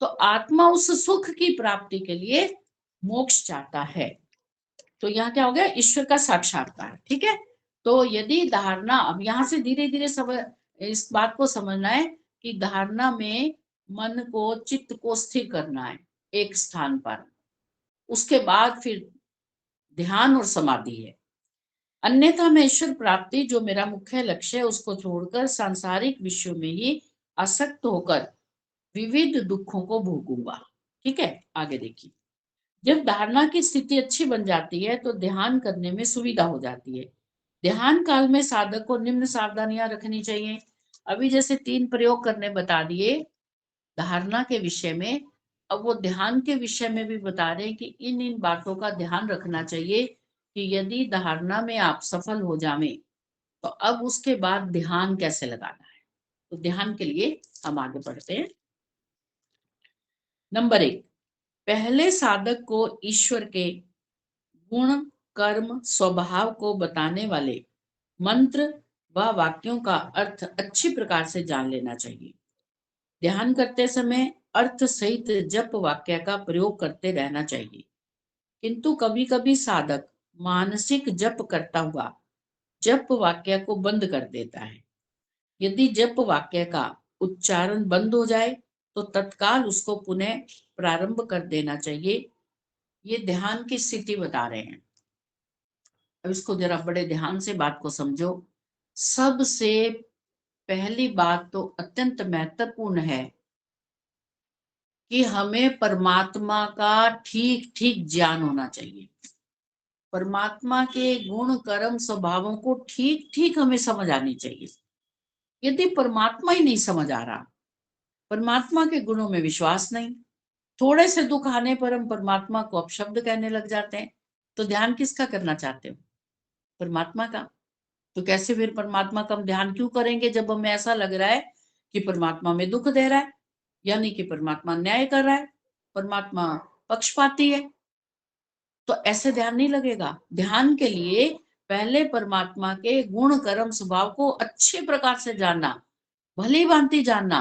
तो आत्मा उस सुख की प्राप्ति के लिए मोक्ष चाहता है। तो यहाँ क्या हो गया, ईश्वर का साक्षात्कार। ठीक है, तो यदि धारणा, अब यहाँ से धीरे धीरे सब इस बात को समझना है कि धारणा में मन को, चित्त को स्थिर करना है एक स्थान पर, उसके बाद फिर ध्यान और समाधि है। अन्यथा मैं ईश्वर प्राप्ति जो मेरा मुख्य लक्ष्य है उसको छोड़कर सांसारिक विषयों में ही आसक्त होकर विविध दुखों को भोगूंगा। ठीक है, आगे देखिए। जब धारणा की स्थिति अच्छी बन जाती है तो ध्यान करने में सुविधा हो जाती है। ध्यान काल में साधक को निम्न सावधानियां रखनी चाहिए। अभी जैसे 3 प्रयोग करने बता दिए धारणा के विषय में, अब वो ध्यान के विषय में भी बता रहे हैं कि इन इन बातों का ध्यान रखना चाहिए कि यदि धारणा में आप सफल हो जावें तो अब उसके बाद ध्यान कैसे लगाना है। तो ध्यान के लिए हम आगे बढ़ते हैं। नंबर 1, पहले साधक को ईश्वर के गुण, कर्म, स्वभाव को बताने वाले मंत्र व वाक्यों का अर्थ अच्छी प्रकार से जान लेना चाहिए। ध्यान करते समय अर्थ सहित जप वाक्य का प्रयोग करते रहना चाहिए, किंतु कभी कभी साधक मानसिक जप करता हुआ जप वाक्य को बंद कर देता है। यदि जप वाक्य का उच्चारण बंद हो जाए तो तत्काल उसको पुनः प्रारंभ कर देना चाहिए। ये ध्यान की स्थिति बता रहे हैं। अब इसको जरा बड़े ध्यान से बात को समझो। सबसे पहली बात तो अत्यंत महत्वपूर्ण है कि हमें परमात्मा का ठीक ठीक ज्ञान होना चाहिए। परमात्मा के गुण, कर्म, स्वभावों को ठीक ठीक हमें समझ आनी चाहिए। यदि परमात्मा ही नहीं समझ आ रहा, परमात्मा के गुणों में विश्वास नहीं, थोड़े से दुख आने पर हम परमात्मा को अपशब्द कहने लग जाते हैं, तो ध्यान किसका करना चाहते हो? परमात्मा का। तो कैसे फिर परमात्मा का हम ध्यान क्यों करेंगे जब हमें ऐसा लग रहा है कि परमात्मा में दुख दे रहा है, यानी कि परमात्मा न्याय कर रहा है, परमात्मा पक्षपाती है? तो ऐसे ध्यान नहीं लगेगा। ध्यान के लिए पहले परमात्मा के गुण, कर्म, स्वभाव को अच्छे प्रकार से जानना, भली भांति जानना,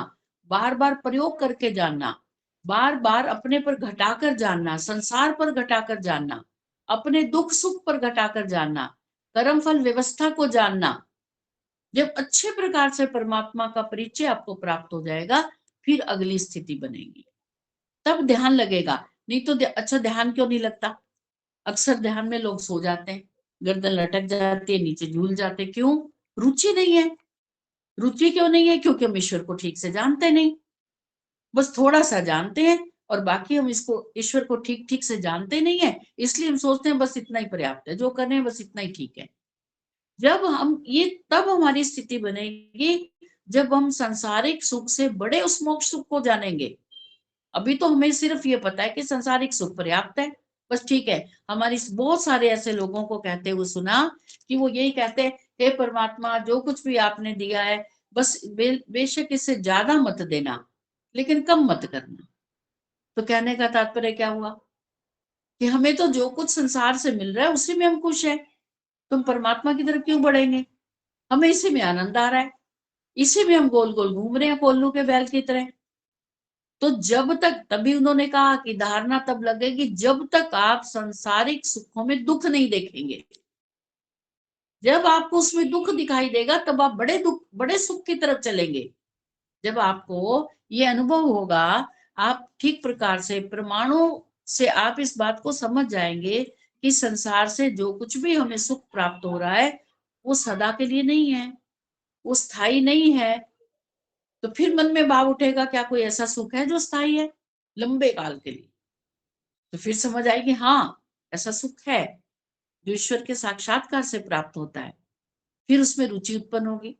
बार बार प्रयोग करके जानना, बार बार अपने पर घटाकर जानना, संसार पर घटाकर जानना, अपने दुख सुख पर घटाकर जानना, कर्म फल व्यवस्था को जानना। जब अच्छे प्रकार से परमात्मा का परिचय आपको प्राप्त हो जाएगा, फिर अगली स्थिति बनेगी, तब ध्यान लगेगा। नहीं तो अच्छा ध्यान क्यों नहीं लगता? अक्सर ध्यान में लोग सो जाते हैं, गर्दन लटक जाती है, नीचे झूल जाते। क्यों? रुचि नहीं है। रुचि क्यों नहीं है? क्योंकि हम ईश्वर को ठीक से जानते नहीं, बस थोड़ा सा जानते हैं, और बाकी हम इसको, ईश्वर को ठीक ठीक से जानते नहीं है, इसलिए हम सोचते हैं बस इतना ही पर्याप्त है, जो करने हैं बस इतना ही ठीक है। जब हम ये, तब हमारी स्थिति बनेगी जब हम सांसारिक सुख से बड़े उस मोक्ष सुख को जानेंगे। अभी तो हमें सिर्फ ये पता है कि सांसारिक सुख पर्याप्त है, बस ठीक है। हमारी बहुत सारे ऐसे लोगों को कहते हुए सुना कि वो यही कहते हैं, हे परमात्मा जो कुछ भी आपने दिया है बस बेशक इससे ज्यादा मत देना, लेकिन कम मत करना। तो कहने का तात्पर्य क्या हुआ कि हमें तो जो कुछ संसार से मिल रहा है उसी में हम खुश है, तुम परमात्मा की तरफ क्यों बढ़ेंगे? हमें इसी में आनंद आ रहा है, इसी में हम गोल गोल घूम रहे हैं कोल्लू के बैल की तरह। तो जब तक, तभी उन्होंने कहा कि धारणा तब लगेगी जब तक आप सांसारिक सुखों में दुख नहीं देखेंगे। जब आपको उसमें दुख दिखाई देगा तब आप बड़े दुख, बड़े सुख की तरफ चलेंगे। जब आपको ये अनुभव होगा, आप ठीक प्रकार से प्रमाणों से आप इस बात को समझ जाएंगे कि संसार से जो कुछ भी हमें सुख प्राप्त हो रहा है वो सदा के लिए नहीं है, वो स्थायी नहीं है। तो फिर मन में भाव उठेगा, क्या कोई ऐसा सुख है जो स्थायी है लंबे काल के लिए? तो फिर समझ आएगी हाँ, ऐसा सुख है जो ईश्वर के साक्षात्कार से प्राप्त होता है। फिर उसमें रुचि उत्पन्न होगी,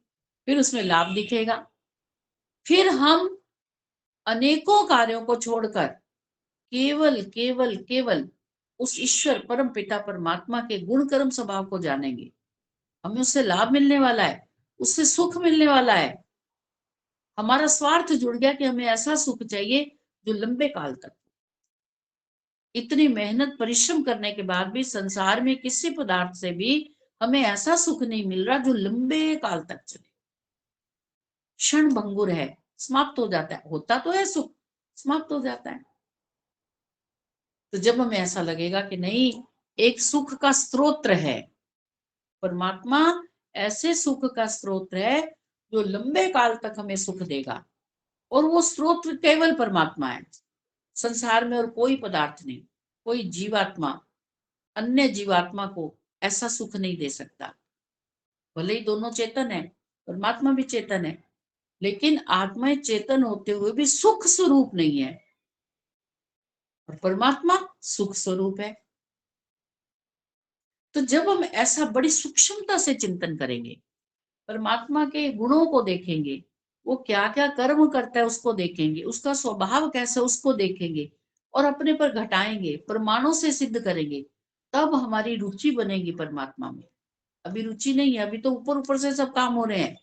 फिर उसमें लाभ दिखेगा। फिर हम अनेकों कार्यों को छोड़कर केवल केवल केवल उस ईश्वर परम पिता परमात्मा के गुण कर्म स्वभाव को जानेंगे। हमें उससे लाभ मिलने वाला है, उससे सुख मिलने वाला है, हमारा स्वार्थ जुड़ गया कि हमें ऐसा सुख चाहिए जो लंबे काल तक। इतनी मेहनत परिश्रम करने के बाद भी संसार में किसी पदार्थ से भी हमें ऐसा सुख नहीं मिल रहा जो लंबे काल तक चले। क्षण भंगुर है, समाप्त हो जाता है। होता तो है सुख, समाप्त हो जाता है। तो जब हमें ऐसा लगेगा कि नहीं, एक सुख का स्रोत है परमात्मा, ऐसे सुख का स्रोत है जो लंबे काल तक हमें सुख देगा, और वो स्रोत केवल परमात्मा है। संसार में और कोई पदार्थ नहीं, कोई जीवात्मा अन्य जीवात्मा को ऐसा सुख नहीं दे सकता। भले ही दोनों चेतन है, परमात्मा भी चेतन है, लेकिन आत्माएं चेतन होते हुए भी सुख स्वरूप नहीं है, और परमात्मा सुख स्वरूप है। तो जब हम ऐसा बड़ी सूक्ष्मता से चिंतन करेंगे, परमात्मा के गुणों को देखेंगे, वो क्या क्या कर्म करता है उसको देखेंगे, उसका स्वभाव कैसा उसको देखेंगे, और अपने पर घटाएंगे, प्रमाणों से सिद्ध करेंगे, तब हमारी रुचि बनेगी परमात्मा में। अभी रुचि नहीं है, अभी तो ऊपर ऊपर से सब काम हो रहे हैं।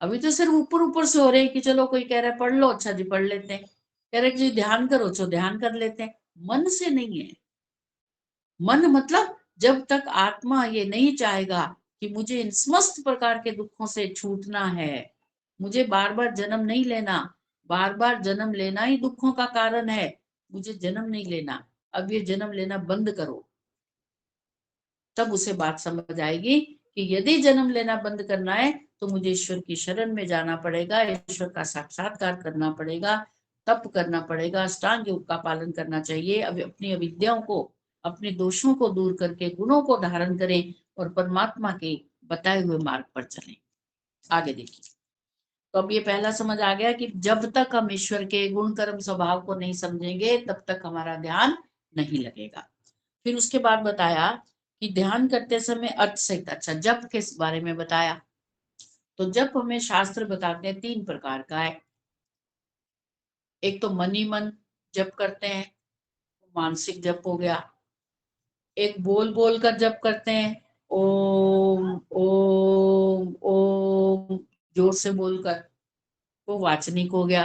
अभी तो सिर्फ ऊपर ऊपर से हो रहे हैं कि चलो कोई कह रहा है पढ़ लो, अच्छा जी पढ़ लेते हैं, कह रहे जी ध्यान करो, तो ध्यान कर लेते हैं। मन से नहीं है। मन मतलब जब तक आत्मा ये नहीं चाहेगा कि मुझे इन समस्त प्रकार के दुखों से छूटना है, मुझे बार बार जन्म नहीं लेना, बार बार जन्म लेना ही दुखों का कारण है, मुझे जन्म नहीं लेना, अब ये जन्म लेना बंद करो, तब उसे बात समझ आएगी कि यदि जन्म लेना बंद करना है तो मुझे ईश्वर की शरण में जाना पड़ेगा, ईश्वर का साक्षात्कार करना पड़ेगा, तप करना पड़ेगा, अष्टांग योग का पालन करना चाहिए। अब अपनी अविद्याओं को, अपने दोषों को दूर करके गुणों को धारण करें और परमात्मा के बताए हुए मार्ग पर चलें। आगे देखिए। तो अब ये पहला समझ आ गया कि जब तक हम ईश्वर के गुण कर्म स्वभाव को नहीं समझेंगे तब तक हमारा ध्यान नहीं लगेगा। फिर उसके बाद बताया कि ध्यान करते समय अर्थ सहित, अच्छा जप के बारे में बताया। तो जप हमें शास्त्र बताते हैं 3 प्रकार का है। एक तो मन ही मन जप करते हैं, मानसिक जप हो गया। एक बोल बोल कर जप करते हैं, ओम ओम ओम जोर से बोलकर, वो वाचनिक हो गया।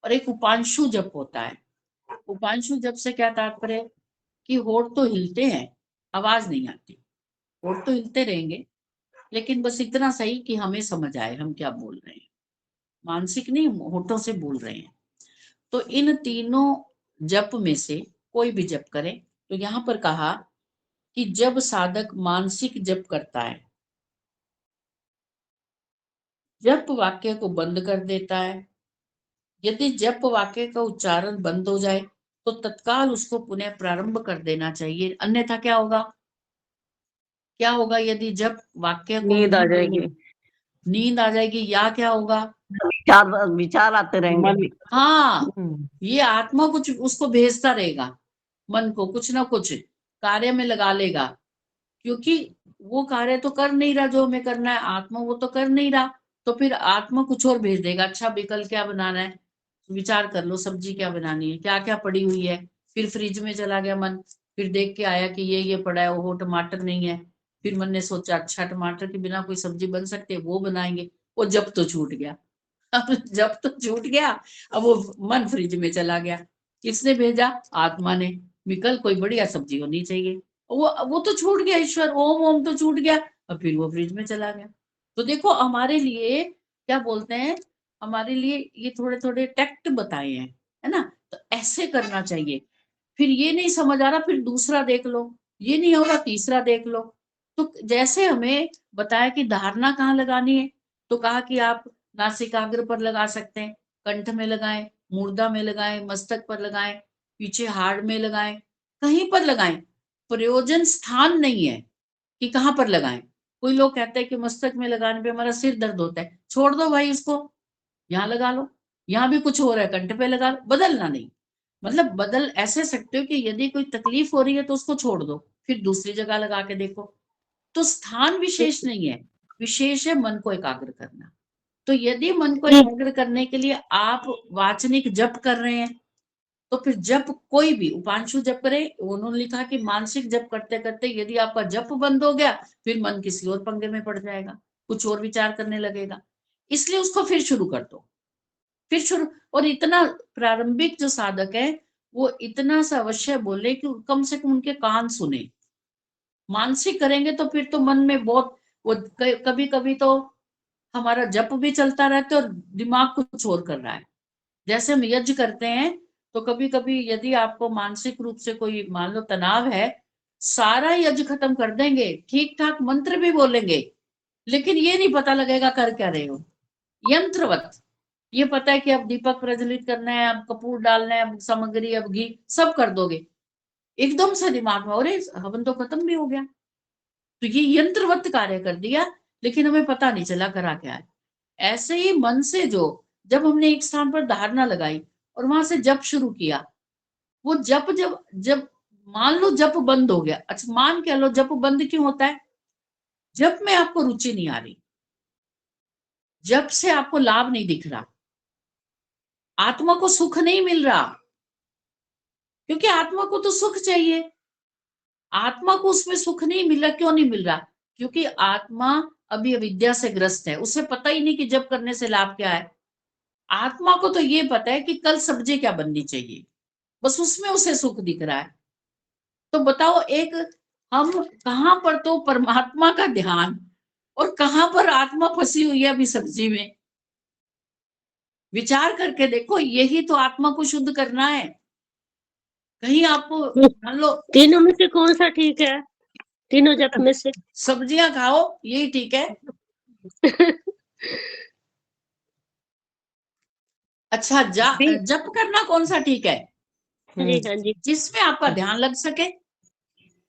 और एक उपांशु जप होता है। उपांशु जप से क्या तात्पर्य, कि होठ तो हिलते हैं, आवाज नहीं आती, होठ तो हिलते रहेंगे लेकिन बस इतना सही कि हमें समझ आए हम क्या बोल रहे हैं, मानसिक नहीं, होठों से बोल रहे हैं। तो इन तीनों जप में से कोई भी जप करें। तो यहां पर कहा कि जब साधक मानसिक जप करता है, जप वाक्य को बंद कर देता है, यदि जप वाक्य का उच्चारण बंद हो जाए तो तत्काल उसको पुनः प्रारंभ कर देना चाहिए। अन्यथा क्या होगा, क्या होगा यदि जप वाक्य को नींद आ जाएगी, नींद आ जाएगी, या क्या होगा, विचार आते रहेंगे। मन हाँ, ये आत्मा कुछ उसको भेजता रहेगा, मन को कुछ ना कुछ कार्य में लगा लेगा, क्योंकि वो कार्य तो कर नहीं रहा जो हमें करना है, आत्मा वो तो कर नहीं रहा, तो फिर आत्मा कुछ और भेज देगा। अच्छा भी कल क्या बनाना है, विचार कर लो, सब्जी क्या बनानी है, क्या क्या पड़ी हुई है। फिर फ्रिज में चला गया मन, फिर देख के आया कि ये पड़ा है, वो टमाटर नहीं है। फिर मन ने सोचा अच्छा टमाटर के बिना कोई सब्जी बन सकती है, वो बनाएंगे। वो जब तो छूट गया, अब जब तो छूट गया, अब वो मन फ्रिज में चला गया। किसने भेजा, आत्मा ने, विकल कोई बढ़िया सब्जी होनी चाहिए। वो तो छूट गया, ईश्वर ओम ओम तो छूट गया, अब फिर वो फ्रिज में चला गया। तो देखो हमारे लिए क्या बोलते हैं, हमारे लिए ये थोड़े थोड़े टैक्ट बताए हैं, है ना। तो ऐसे करना चाहिए। फिर ये नहीं समझ आ रहा, फिर दूसरा देख लो, ये नहीं हो रहा, तीसरा देख लो। तो जैसे हमें बताया कि धारणा कहाँ लगानी है, तो कहा कि आप नासिकाग्र पर लगा सकते हैं, कंठ में लगाएं, मूर्धा में लगाएं, मस्तक पर लगाएं, पीछे हाड़ में लगाएं, कहीं पर लगाएं। प्रयोजन स्थान नहीं है कि कहाँ पर लगाएं। कोई लोग कहते हैं कि मस्तक में लगाने पे हमारा सिर दर्द होता है, छोड़ दो भाई उसको, यहाँ लगा लो। यहाँ भी कुछ हो रहा है, कंठ पे लगा लो, बदलना नहीं। मतलब बदल ऐसे सकते हो कि यदि कोई तकलीफ हो रही है तो उसको छोड़ दो, फिर दूसरी जगह लगा के देखो। तो स्थान विशेष नहीं है, विशेष है मन को एकाग्र करना। तो यदि मन को एकाग्र करने के लिए आप वाचनिक जप कर रहे हैं, तो फिर जप कोई भी उपांशु जप करे। उन्होंने लिखा कि मानसिक जप करते करते यदि आपका जप बंद हो गया, फिर मन किसी और पंगे में पड़ जाएगा, कुछ और विचार करने लगेगा, इसलिए उसको फिर शुरू कर दो। फिर शुरू, और इतना प्रारंभिक जो साधक है वो इतना सा अवश्य बोले कि कम से कम उनके कान सुने। मानसिक करेंगे तो फिर तो मन में बहुत वो कभी कभी तो हमारा जप भी चलता रहता है और दिमाग कुछ और कर रहा है। जैसे हम यज्ञ करते हैं तो कभी कभी यदि आपको मानसिक रूप से कोई मान लो तनाव है, सारा यज्ञ खत्म कर देंगे, ठीक ठाक मंत्र भी बोलेंगे, लेकिन ये नहीं पता लगेगा कर क्या रहे हो। यंत्रवत ये पता है कि अब दीपक प्रज्वलित करना है, अब कपूर डालना है, अब सामग्री, अब घी, सब कर दोगे, एकदम से दिमाग में अरे हवन तो खत्म भी हो गया। तो ये यंत्रवत कार्य कर दिया, लेकिन हमें पता नहीं चला करा क्या है। ऐसे ही मन से जो जब हमने एक स्थान पर धारणा लगाई और वहां से जप शुरू किया, वो जप जब जब मान लो जप बंद हो गया, अच्छा मान के लो जप बंद क्यों होता है? जप में आपको रुचि नहीं आ रही, जप से आपको लाभ नहीं दिख रहा, आत्मा को सुख नहीं मिल रहा, क्योंकि आत्मा को तो सुख चाहिए, आत्मा को उसमें सुख नहीं मिल रहा। क्यों नहीं मिल रहा? क्योंकि आत्मा अभी अविद्या से ग्रस्त है, उसे पता ही नहीं कि जप करने से लाभ क्या है। आत्मा को तो ये पता है कि कल सब्जी क्या बननी चाहिए, बस उसमें उसे सुख दिख रहा है। तो बताओ, एक हम कहां पर तो परमात्मा का ध्यान और कहां पर आत्मा फंसी हुई है अभी सब्जी में। विचार करके देखो, यही तो आत्मा को शुद्ध करना है। कहीं आपको मान लो तीनों में से कौन सा ठीक है? तीनों जप में से सब्जियां खाओ यही ठीक है। अच्छा जप करना कौन सा ठीक है? जी हाँ जी। जिसमें आपका ध्यान लग सके,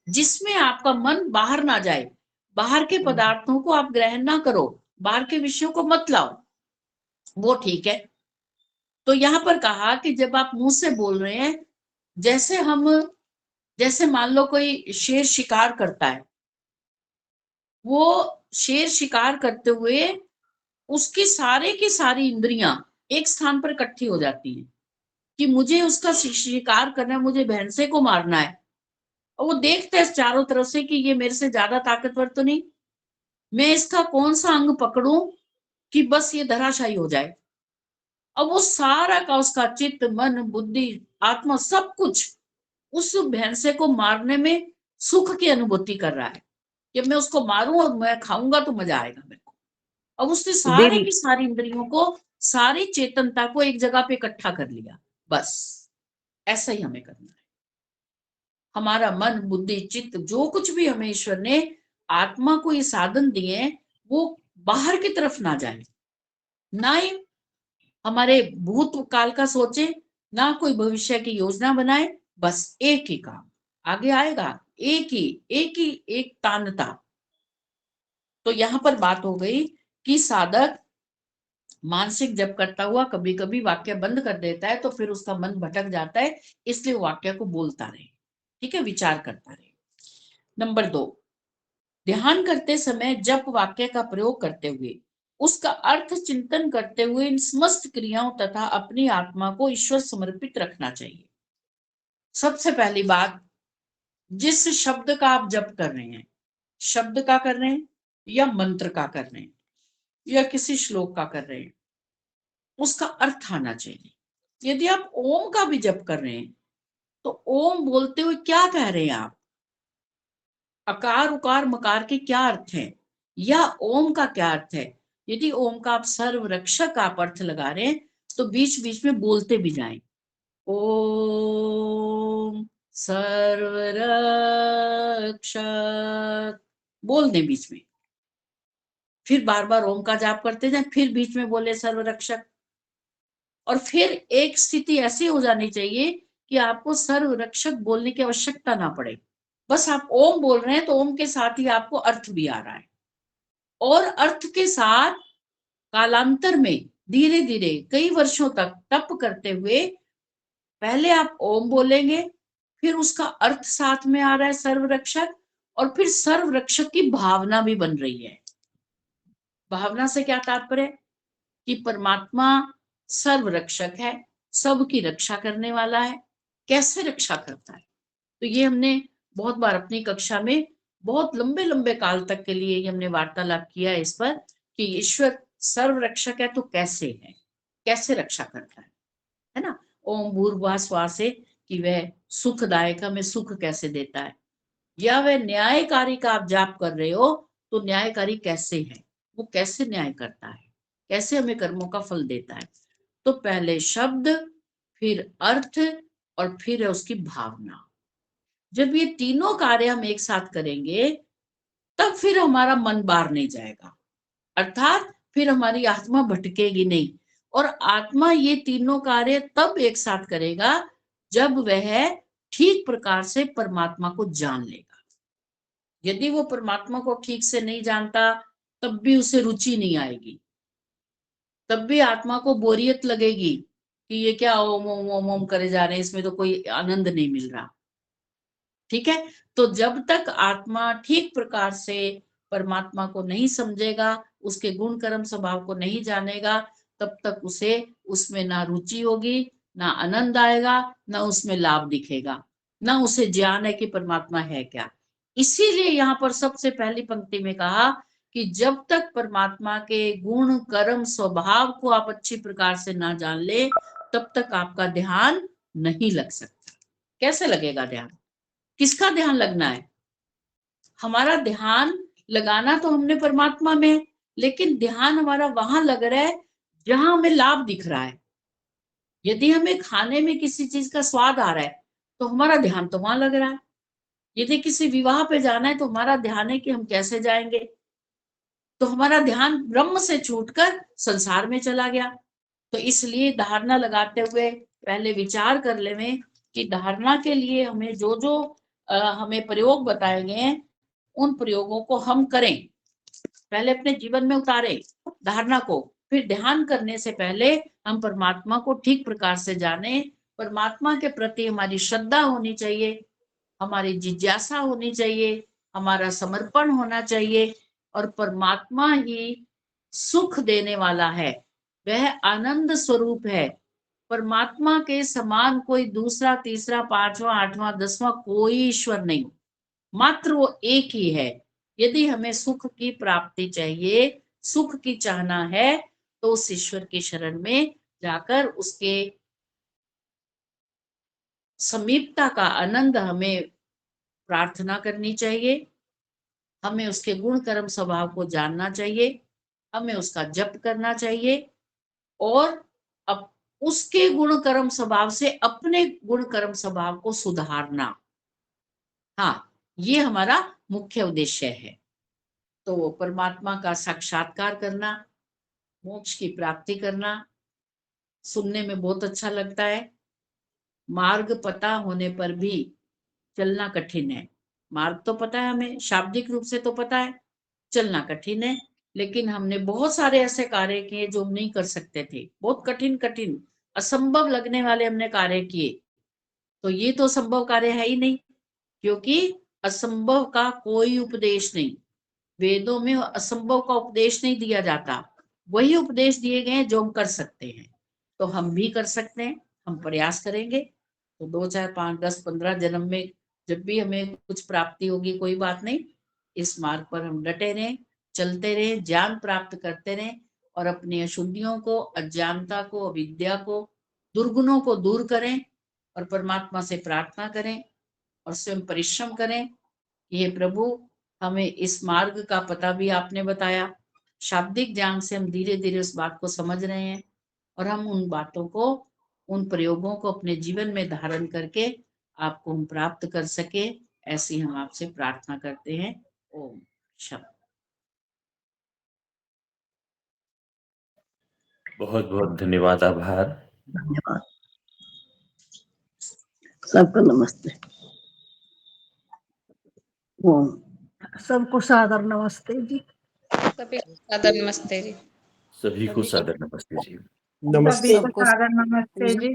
जिसमें आपका मन बाहर ना जाए, बाहर के पदार्थों को आप ग्रहण ना करो, बाहर के विषयों को मत लाओ, वो ठीक है। तो यहां पर कहा कि जब आप मुंह से बोल रहे हैं, जैसे मान लो कोई शेर शिकार करता है, वो शेर शिकार करते हुए उसकी सारे की सारी इंद्रियां एक स्थान पर इकट्ठी हो जाती हैं कि मुझे उसका शिकार करना है, मुझे भैंसे को मारना है। और वो देखते हैं चारों तरफ से कि ये मेरे से ज्यादा ताकतवर तो नहीं, मैं इसका कौन सा अंग पकड़ूं कि बस ये धराशायी हो जाए। अब वो सारा का उसका चित्त, मन, बुद्धि, आत्मा सब कुछ उस भैंसे को मारने में सुख की अनुभूति कर रहा है कि मैं उसको मारूं और मैं खाऊंगा तो मजा आएगा मेरे को। अब उसने सारे की सारी इंद्रियों को, सारी चेतनता को एक जगह पे इकट्ठा कर लिया। बस ऐसा ही हमें करना है। हमारा मन, बुद्धि, चित्त, जो कुछ भी हमें ईश्वर ने आत्मा को ये साधन दिए, वो बाहर की तरफ ना जाए, ना ही हमारे भूतकाल का सोचे, ना कोई भविष्य की योजना बनाए। बस एक ही काम आगे आएगा, एक तानता। तो यहां पर बात हो गई कि साधक मानसिक जप करता हुआ कभी कभी वाक्य बंद कर देता है, तो फिर उसका मन भटक जाता है, इसलिए वाक्य को बोलता रहे, ठीक है, विचार करता रहे। नंबर 2, ध्यान करते समय जप वाक्य का प्रयोग करते हुए उसका अर्थ चिंतन करते हुए इन समस्त क्रियाओं तथा अपनी आत्मा को ईश्वर समर्पित रखना चाहिए। सबसे पहली बात, जिस शब्द का आप जप कर रहे हैं, शब्द का कर रहे हैं या मंत्र का कर रहे हैं या किसी श्लोक का कर रहे हैं, उसका अर्थ आना चाहिए। यदि आप ओम का भी जप कर रहे हैं तो ओम बोलते हुए क्या कह रहे हैं आप, अकार उकार मकार के क्या अर्थ है, या ओम का क्या अर्थ है। यदि ओम का आप सर्वरक्षक आप अर्थ लगा रहे हैं तो बीच बीच में बोलते भी जाएं, ओम सर्वरक्षक, बोल दें बीच में, फिर बार बार ओम का जाप करते जाएं, फिर बीच में बोले सर्वरक्षक। और फिर एक स्थिति ऐसी हो जानी चाहिए कि आपको सर्वरक्षक बोलने की आवश्यकता ना पड़े, बस आप ओम बोल रहे हैं तो ओम के साथ ही आपको अर्थ भी आ रहा है, और अर्थ के साथ कालांतर में धीरे धीरे कई वर्षों तक तप करते हुए पहले आप ओम बोलेंगे, फिर उसका अर्थ साथ में आ रहा है सर्वरक्षक, और फिर सर्वरक्षक की भावना भी बन रही है। भावना से क्या तात्पर्य? कि परमात्मा सर्वरक्षक है, सबकी रक्षा करने वाला है। कैसे रक्षा करता है? तो ये हमने बहुत बार अपनी कक्षा में बहुत लंबे लंबे काल तक के लिए हमने वार्तालाप किया इस पर कि ईश्वर सर्वरक्षक है तो कैसे है। कैसे रक्षा करता है ना। ओम भूर्भुवः स्वः से कि वह सुखदायक हमें सुख कैसे देता है, या वह न्यायकारी का आप जाप कर रहे हो तो न्यायकारी कैसे है, वो कैसे न्याय करता है, कैसे हमें कर्मों का फल देता है। तो पहले शब्द, फिर अर्थ, और फिर है उसकी भावना। जब ये तीनों कार्य हम एक साथ करेंगे तब फिर हमारा मन बाहर नहीं जाएगा, अर्थात फिर हमारी आत्मा भटकेगी नहीं। और आत्मा ये तीनों कार्य तब एक साथ करेगा जब वह ठीक प्रकार से परमात्मा को जान लेगा। यदि वो परमात्मा को ठीक से नहीं जानता तब भी उसे रुचि नहीं आएगी, तब भी आत्मा को बोरियत लगेगी कि ये क्या ओम ओम ओम ओम करे जा रहे हैं, इसमें तो कोई आनंद नहीं मिल रहा। ठीक है, तो जब तक आत्मा ठीक प्रकार से परमात्मा को नहीं समझेगा, उसके गुण कर्म स्वभाव को नहीं जानेगा, तब तक उसे उसमें ना रुचि होगी, ना आनंद आएगा, ना उसमें लाभ दिखेगा, ना उसे ज्ञान है कि परमात्मा है क्या। इसीलिए यहाँ पर सबसे पहली पंक्ति में कहा कि जब तक परमात्मा के गुण कर्म स्वभाव को आप अच्छी प्रकार से ना जान ले तब तक आपका ध्यान नहीं लग सकता। कैसे लगेगा ध्यान, किसका ध्यान लगना है? हमारा ध्यान लगाना तो हमने परमात्मा में है, लेकिन ध्यान हमारा वहां लग रहा है जहां हमें लाभ दिख रहा है। यदि हमें खाने में किसी चीज का स्वाद आ रहा है तो हमारा ध्यान तो वहां लग रहा है। यदि किसी विवाह पे जाना है तो हमारा ध्यान है कि हम कैसे जाएंगे, तो हमारा ध्यान ब्रह्म से छूटकर संसार में चला गया। तो इसलिए धारणा लगाते हुए पहले विचार कर ले कि धारणा के लिए हमें जो जो हमें प्रयोग बताए गए हैं उन प्रयोगों को हम करें, पहले अपने जीवन में उतारें धारणा को। फिर ध्यान करने से पहले हम परमात्मा को ठीक प्रकार से जाने, परमात्मा के प्रति हमारी श्रद्धा होनी चाहिए, हमारी जिज्ञासा होनी चाहिए, हमारा समर्पण होना चाहिए। और परमात्मा ही सुख देने वाला है, वह आनंद स्वरूप है। परमात्मा के समान कोई दूसरा तीसरा पांचवा आठवां दसवां कोई ईश्वर नहीं, मात्र वो एक ही है। यदि हमें सुख की प्राप्ति चाहिए, सुख की चाहना है, तो उस ईश्वर की शरण में जाकर उसके समीपता का आनंद हमें प्रार्थना करनी चाहिए, हमें उसके गुण कर्म स्वभाव को जानना चाहिए, हमें उसका जप करना चाहिए, और अब उसके गुण कर्म स्वभाव से अपने गुण कर्म स्वभाव को सुधारना। हाँ, ये हमारा मुख्य उद्देश्य है। तो परमात्मा का साक्षात्कार करना, मोक्ष की प्राप्ति करना सुनने में बहुत अच्छा लगता है। मार्ग पता होने पर भी चलना कठिन है। मार्ग तो पता है हमें, शाब्दिक रूप से तो पता है, चलना कठिन है। लेकिन हमने बहुत सारे ऐसे कार्य किए जो हम नहीं कर सकते थे, बहुत कठिन कठिन असंभव लगने वाले हमने कार्य किए। तो ये तो संभव कार्य है ही नहीं, क्योंकि असंभव का कोई उपदेश नहीं, वेदों में असंभव का उपदेश नहीं दिया जाता, वही उपदेश दिए गए हैं जो हम कर सकते हैं। तो हम भी कर सकते हैं, हम प्रयास करेंगे तो 2 4 5 10 15 जन्म में जब भी हमें कुछ प्राप्ति होगी कोई बात नहीं, इस मार्ग पर हम डटे रहें, चलते रहें, ज्ञान प्राप्त करते रहें, और अपनी अशुद्धियों को, अज्ञानता को, अविद्या को, दुर्गुणों को दूर करें, और परमात्मा से प्रार्थना करें और स्वयं परिश्रम करें। ये प्रभु हमें इस मार्ग का पता भी आपने बताया, शाब्दिक ज्ञान से हम धीरे धीरे उस बात को समझ रहे हैं, और हम उन बातों को, उन प्रयोगों को अपने जीवन में धारण करके आपको हम प्राप्त कर सके, ऐसी हम आपसे प्रार्थना करते हैं। ओम शांति। बहुत बहुत धन्यवाद, आभार। धन्यवाद, सबको नमस्ते। ओम सबको सादर नमस्ते जी। सभी को सादर नमस्ते जी। सभी को सादर नमस्ते जी। नमस्ते। सबको सादर नमस्ते जी।